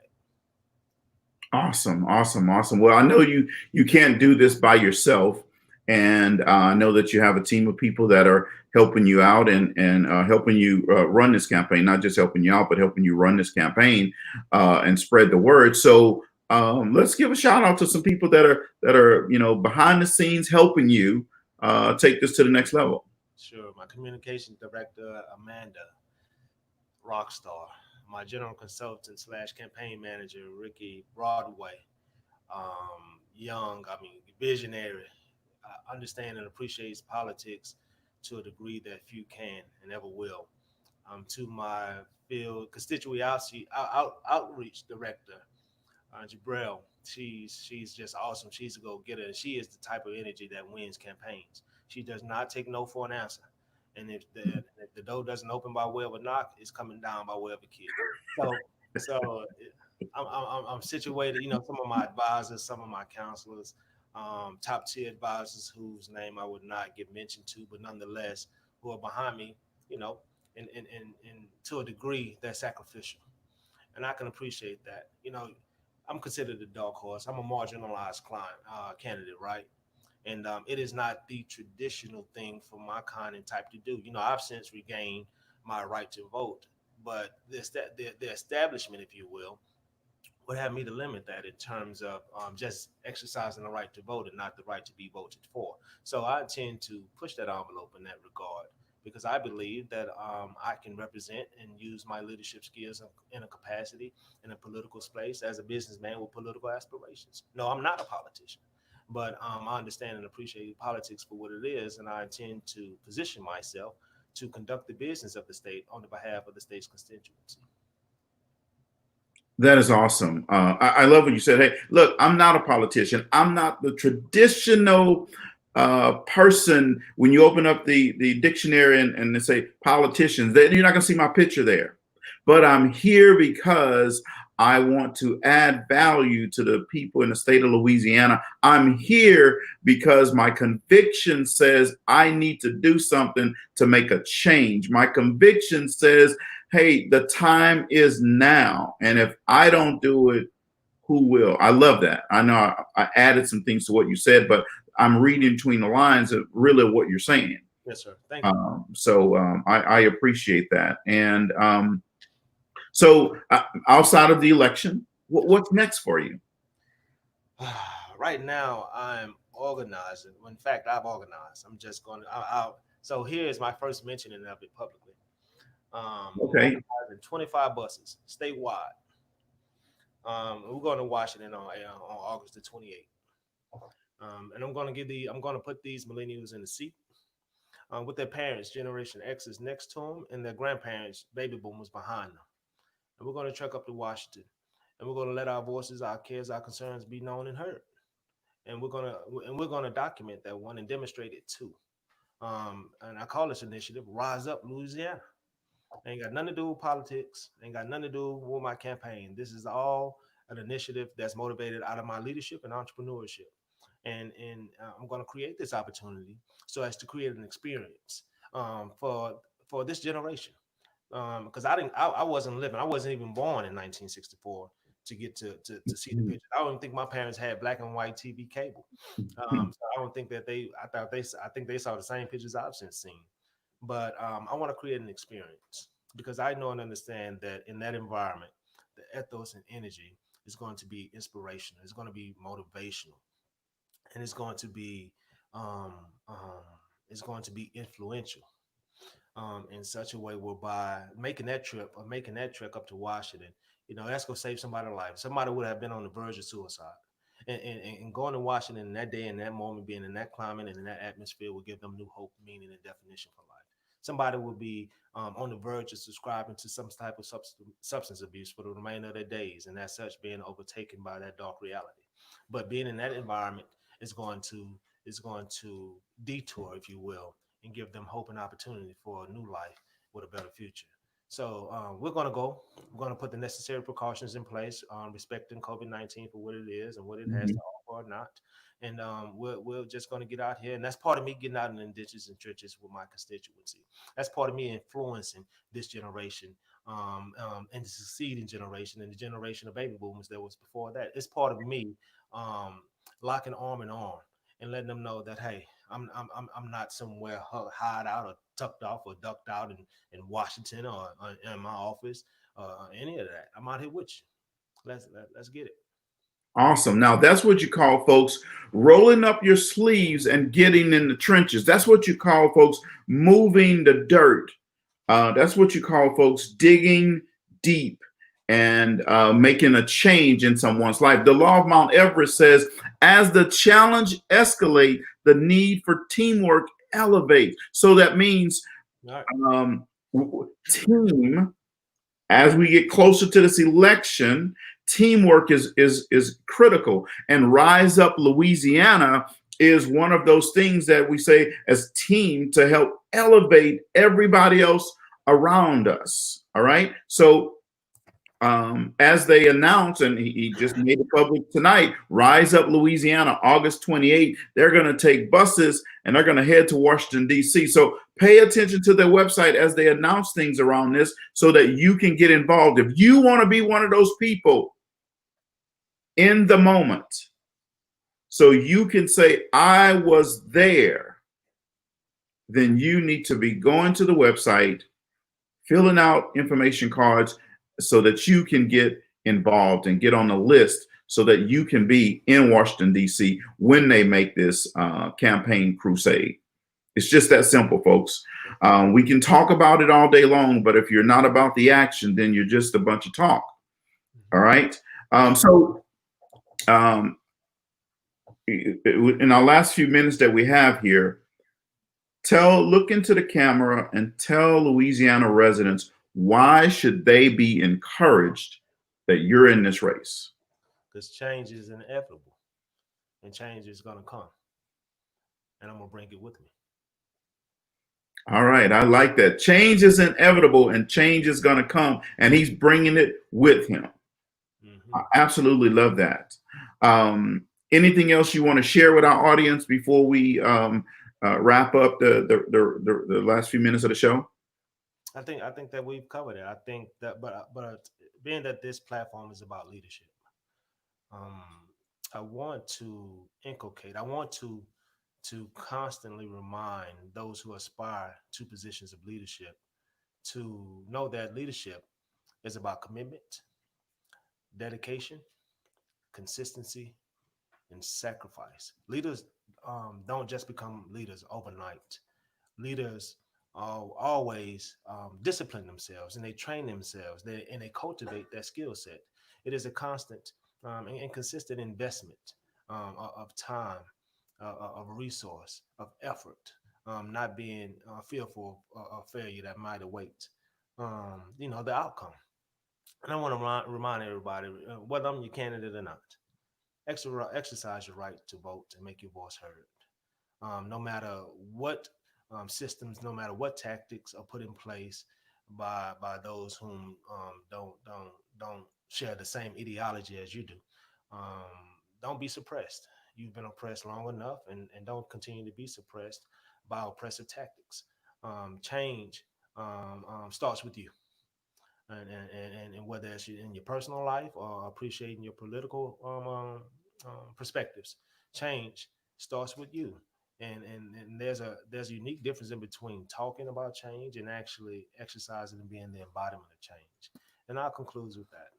Awesome. Well, I know you can't do this by yourself, and I know that you have a team of people that are helping you out and helping you run this campaign. Not just helping you out, but helping you run this campaign and spread the word. So let's give a shout out to some people that are behind the scenes helping you take this to the next level. Sure. My communications director, Amanda, rockstar. My general consultant / campaign manager, Ricky Broadway, young, visionary, understands and appreciates politics to a degree that few can and ever will. To my field constituency outreach director, Jabril, she's just awesome. She's a go-getter. She is the type of energy that wins campaigns. She does not take no for an answer. And if the door doesn't open by way of a knock, it's coming down by way of a kick. So I'm situated. Some of my advisors, some of my counselors, top tier advisors whose name I would not get mentioned to, but nonetheless who are behind me. And to a degree that's sacrificial, and I can appreciate that. I'm considered a dark horse. I'm a marginalized candidate, right? And it is not the traditional thing for my kind and type to do. I've since regained my right to vote, but the establishment, if you will, would have me to limit that in terms of just exercising the right to vote and not the right to be voted for. So I intend to push that envelope in that regard, because I believe that I can represent and use my leadership skills in a capacity in a political space as a businessman with political aspirations. No, I'm not a politician, but I understand and appreciate politics for what it is, and I intend to position myself to conduct the business of the state on the behalf of the state's constituency. That is awesome. I love what you said. Hey, look, I'm not a politician. I'm not the traditional person. When you open up the dictionary and they say politicians, that you're not going to see my picture there. But I'm here because I want to add value to the people in the state of Louisiana. I'm here because my conviction says I need to do something to make a change. My conviction says, hey, the time is now. And if I don't do it, who will? I love that. I know I added some things to what you said, but I'm reading between the lines of really what you're saying. Yes, sir. Thank you. I appreciate that. And so outside of the election, what's next for you? Right now, I'm organizing. Well, in fact, I've organized. I'm just going to. So here's my first mentioning of it publicly. Okay. 25 buses statewide. We're going to Washington on August the 28th. And I'm going to put these millennials in the seat with their parents, Generation X is next to them, and their grandparents, baby boomers, behind them. And we're going to trek up to Washington, and we're going to let our voices, our cares, our concerns be known and heard. And we're going to document that one and demonstrate it too. And I call this initiative "Rise Up Louisiana." Ain't got nothing to do with politics. Ain't got nothing to do with my campaign. This is all an initiative that's motivated out of my leadership and entrepreneurship. And I'm going to create this opportunity so as to create an experience for this generation. Because I wasn't living. I wasn't even born in 1964 to get to see the picture. I don't think my parents had black and white TV cable. So I don't think that I think they saw the same pictures I've since seen. But I want to create an experience because I know and understand that in that environment, the ethos and energy is going to be inspirational. It's going to be motivational, and it's going to be influential in such a way whereby making that trek up to Washington, that's going to save somebody's life. Somebody would have been on the verge of suicide. And going to Washington in that day and that moment, being in that climate and in that atmosphere will give them new hope, meaning, and definition for life. Somebody will be on the verge of subscribing to some type of substance abuse for the remainder of their days, and as such, being overtaken by that dark reality. But being in that environment is going to detour, if you will, and give them hope and opportunity for a new life with a better future. So we're going to put the necessary precautions in place, respecting COVID-19 for what it is and what it has to offer or not. And we're just going to get out here. And that's part of me getting out in the ditches and churches with my constituency. That's part of me influencing this generation and the succeeding generation and the generation of baby boomers that was before that. It's part of me locking arm in arm and letting them know that, hey, I'm not somewhere hide out or tucked off or ducked out in Washington or in my office or any of that. I'm out here with you. Let's get it. Awesome. Now that's what you call, folks, rolling up your sleeves and getting in the trenches. That's what you call, folks, moving the dirt. That's what you call, folks, digging deep and making a change in someone's life. The law of Mount Everest says, as the challenge escalates, the need for teamwork elevates. So that means team, as we get closer to this election, teamwork is critical. And Rise Up Louisiana is one of those things that we say as team to help elevate everybody else around us. All right. So as they announced, and he just made it public tonight, Rise Up Louisiana, August 28th, they're going to take buses and they're going to head to Washington, D.C. So pay attention to their website as they announce things around this so that you can get involved. If you want to be one of those people in the moment, so you can say, I was there, then you need to be going to the website, filling out information cards, so that you can get involved and get on the list so that you can be in Washington, D.C. when they make this campaign crusade. It's just that simple, folks. We can talk about it all day long, but if you're not about the action, then you're just a bunch of talk. All right. So in our last few minutes that we have here, look into the camera and tell Louisiana residents, why should they be encouraged that you're in this race? Because change is inevitable, and change is going to come, and I'm going to bring it with me. All right, I like that. Change is inevitable, and change is going to come, and he's bringing it with him. I absolutely love that. Anything else you want to share with our audience before we wrap up the last few minutes of the show? I think that we've covered it. I think that, but being that this platform is about leadership, I want to inculcate. I want to constantly remind those who aspire to positions of leadership to know that leadership is about commitment, dedication, consistency, and sacrifice. Leaders don't just become leaders overnight. Leaders always discipline themselves, and they train themselves, and they cultivate that skill set. It is a constant and consistent investment of time, of resource, of effort, not being fearful of failure that might await, the outcome. And I want to remind everybody, whether I'm your candidate or not, exercise your right to vote and make your voice heard. No matter what systems, no matter what tactics are put in place by those whom don't share the same ideology as you do, don't be suppressed. You've been oppressed long enough, and don't continue to be suppressed by oppressive tactics. Change starts with you. And whether it's in your personal life or appreciating your political perspectives, change starts with you. And there's a unique difference in between talking about change and actually exercising and being the embodiment of change. And I'll conclude with that.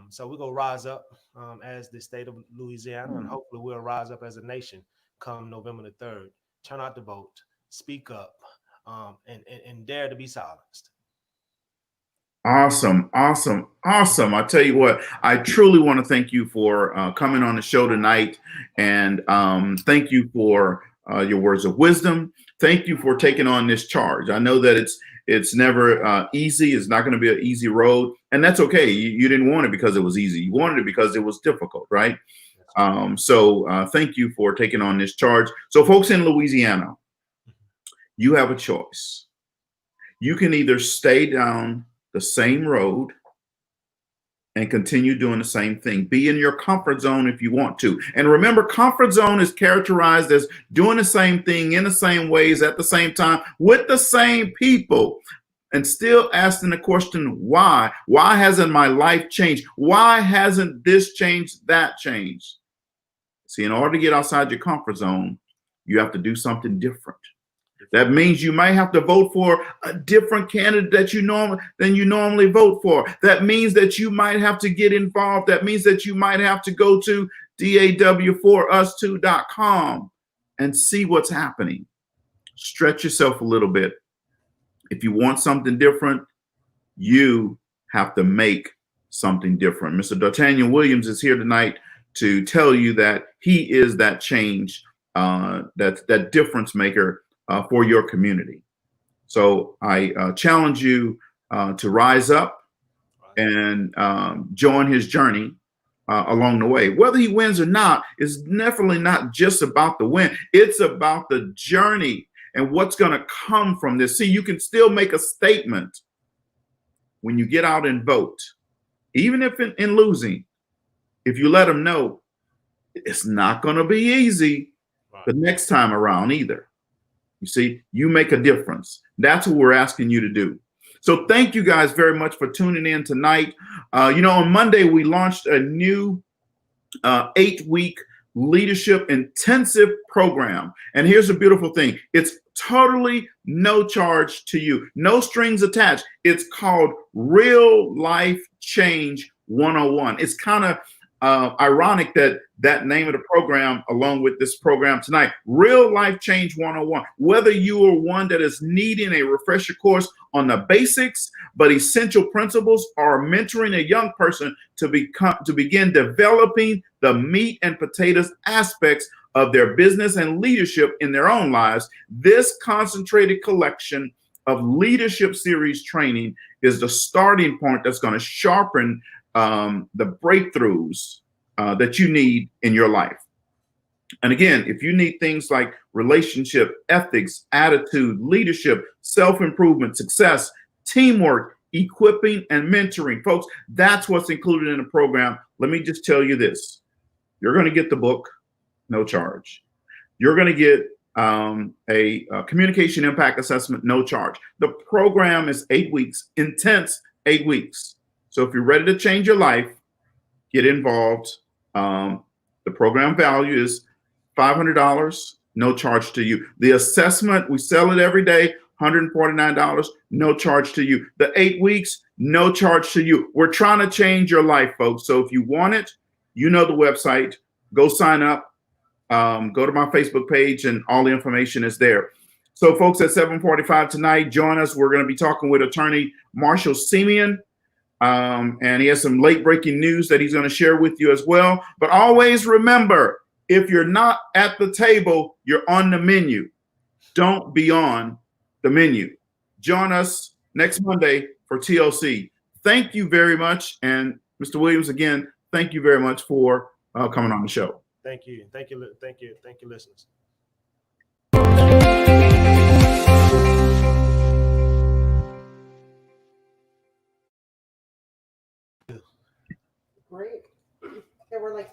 So we're going to rise up as the state of Louisiana, and hopefully we'll rise up as a nation come November the 3rd. Turn out to vote, speak up, and dare to be silenced. Awesome. I tell you what, I truly want to thank you for coming on the show tonight, and thank you for your words of wisdom. Thank you for taking on this charge. I know that it's never easy. It's not going to be an easy road, and that's okay. You didn't want it because it was easy. You wanted it because it was difficult, right? So thank you for taking on this charge. So folks in Louisiana, you have a choice. You can either stay down the same road and continue doing the same thing. Be in your comfort zone if you want to. And remember, comfort zone is characterized as doing the same thing in the same ways at the same time with the same people, and still asking the question, why? Why hasn't my life changed? Why hasn't this changed, that changed? See, in order to get outside your comfort zone, you have to do something different. That means you might have to vote for a different candidate than you normally vote for. That means that you might have to get involved. That means that you might have to go to daw4us2.com and see what's happening. Stretch yourself a little bit. If you want something different, you have to make something different. Mr. Dartanyon Williams is here tonight to tell you that he is that change, that difference maker for your community. So I challenge you to rise up and join his journey along the way. Whether he wins or not is definitely not just about the win. It's about the journey and what's going to come from this. See, you can still make a statement when you get out and vote, even if in losing, if you let them know it's not going to be easy the next time around either. You see, you make a difference. That's what we're asking you to do. So thank you guys very much for tuning in tonight. On Monday, we launched a new 8-week leadership intensive program. And here's the beautiful thing. It's totally no charge to you. No strings attached. It's called Real Life Change 101. It's kind of ironic that that name of the program, along with this program tonight, Real Life Change 101. Whether you are one that is needing a refresher course on the basics but essential principles, or mentoring a young person to begin developing the meat and potatoes aspects of their business and leadership in their own lives, this concentrated collection of leadership series training is the starting point that's going to sharpen the breakthroughs that you need in your life. And again, if you need things like relationship, ethics, attitude, leadership, self-improvement, success, teamwork, equipping, and mentoring, folks, that's what's included in the program. Let me just tell you this. You're going to get the book, no charge. You're going to get a communication impact assessment, no charge. The program is 8 weeks, intense 8 weeks. So if you're ready to change your life, get involved. The program value is $500, no charge to you. The assessment, we sell it every day, $149, no charge to you. The 8 weeks, no charge to you. We're trying to change your life, folks. So if you want it, you know the website, go sign up, go to my Facebook page, and all the information is there. So folks, at 7:45 tonight, join us. We're going to be talking with attorney Marshall Simeon. And he has some late breaking news that he's going to share with you as well. But always remember, if you're not at the table, you're on the menu. Don't be on the menu. Join us next Monday for TLC. Thank you very much. And Mr. Williams, again, thank you very much for coming on the show. Thank you. Thank you. Thank you. Thank you, listeners. Great. Yeah, we're like